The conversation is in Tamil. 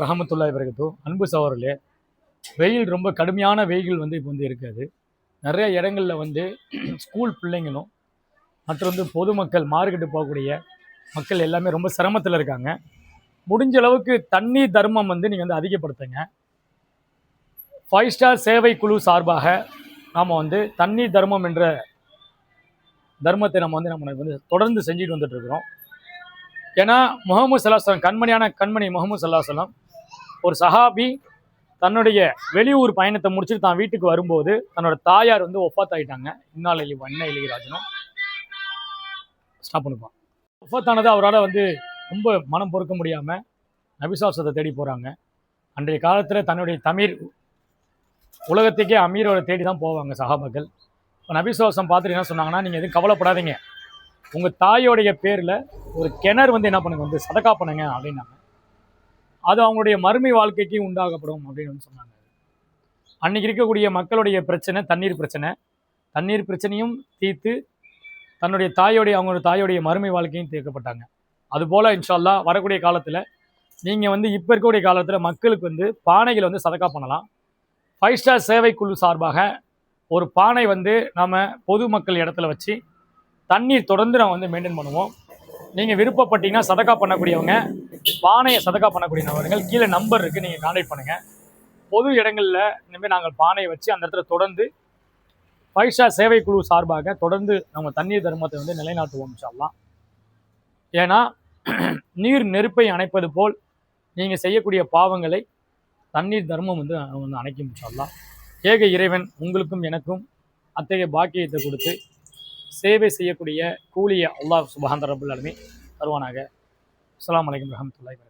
ரஹமத்துல்லாஹி வரகத்துஹு. அன்பு சகோதரர்களே, வெயில் ரொம்ப கடுமையான வெயில் இப்போ இருக்காது. நிறைய இடங்களில் ஸ்கூல் பிள்ளைங்களும் மற்றும் பொதுமக்கள் மார்க்கெட்டு போகக்கூடிய மக்கள் எல்லாமே ரொம்ப சிரமத்தில் இருக்காங்க. முடிஞ்ச அளவுக்கு தண்ணீர் தர்மம் நீங்கள் அதிகப்படுத்துங்க. 5 ஸ்டார் சேவை குழு சார்பாக நாம் தண்ணீர் தர்மம் என்ற தர்மத்தை நம்ம தொடர்ந்து செஞ்சுட்டு வந்துட்டுருக்கிறோம். ஏன்னா முஹம்மது ஸல்லல்லாஹு அலைஹி வஸல்லம் கண்மணியான கண்மணி முஹம்மது ஸல்லல்லாஹு அலைஹி வஸல்லம் ஒரு சஹாபி தன்னுடைய வெளியூர் பயணத்தை முடிச்சுட்டு தான் வீட்டுக்கு வரும்போது தன்னோட தாயார் ஒஃபாத் ஆகிட்டாங்க. இன்னாலில்லாஹி வ இன்னா இலைஹி ராஜிஊன். ஸ்டாப் பண்ணுவான். ஒஃபாத்தானது அவரால் ரொம்ப மனம் பொறுக்க முடியாமல் நபிசாசத்தை தேடி போகிறாங்க. அன்றைய காலத்தில் தன்னுடைய தமிழ் உலகத்துக்கே அமீரோட தேடி தான் போவாங்க சஹாபாக்கள். இப்போ நபிசாசம் பார்த்துட்டு என்ன சொன்னாங்கன்னா, நீங்கள் எதுவும் கவலைப்படாதீங்க, உங்கள் தாயோடைய பேரில் ஒரு கிணறு என்ன பண்ணுங்க சதக்கா பண்ணுங்க அப்படின்னாங்க. அது அவங்களுடைய மறுமை வாழ்க்கைக்கு உண்டாகப்படும் அப்படின்னு சொன்னாங்க. அன்றைக்கி இருக்கக்கூடிய மக்களுடைய பிரச்சனை தண்ணீர் பிரச்சனை. தண்ணீர் பிரச்சனையும் தீர்த்து தன்னுடைய அவங்களோட தாயோடைய மறுமை வாழ்க்கையும் தீர்க்கப்பட்டாங்க. அதுபோல் இன்ஷா அல்லாஹ் வரக்கூடிய காலத்தில் நீங்கள் இப்போ இருக்கக்கூடிய காலத்தில் மக்களுக்கு பானைகள் சதக்கா பண்ணலாம். 5 ஸ்டார் சேவை குழு சார்பாக ஒரு பானை நாம் பொதுமக்கள் இடத்துல வச்சு தண்ணீர் தொடர்ந்து நம்ம மெயின்டைன் பண்ணுவோம். நீங்கள் விருப்பப்பட்டீங்கன்னா சதக்கா பண்ணக்கூடியவங்க, பானையை சதக்கா பண்ணக்கூடிய நபர்கள் கீழே நம்பர் இருக்குது, நீங்கள் கான்டாக்ட் பண்ணுங்கள். பொது இடங்களில் இனிமேல் நாங்கள் பானையை வச்சு அந்த இடத்துல தொடர்ந்து 5 ஸ்டார் சேவை குழு சார்பாக தொடர்ந்து நம்ம தண்ணீர் தர்மத்தை நிலைநாட்டுவோம் இன்ஷா அல்லாஹ். ஏன்னா நீர் நெருப்பை அணைப்பது போல் நீங்கள் செய்யக்கூடிய பாவங்களை தண்ணீர் தர்மம் அணைக்கும் இன்ஷா அல்லாஹ். ஏக இறைவன் உங்களுக்கும் எனக்கும் அத்தகைய பாக்கியத்தை கொடுத்து சேவை செய்யக்கூடிய கூலியை அல்லாஹ் சுப்ஹானஹு ரப்புல் ஆலமீன் தருவானாக. அஸ்ஸலாமு அலைக்கும் வரஹ்மத்துல்லாஹி வபரகாத்துஹு.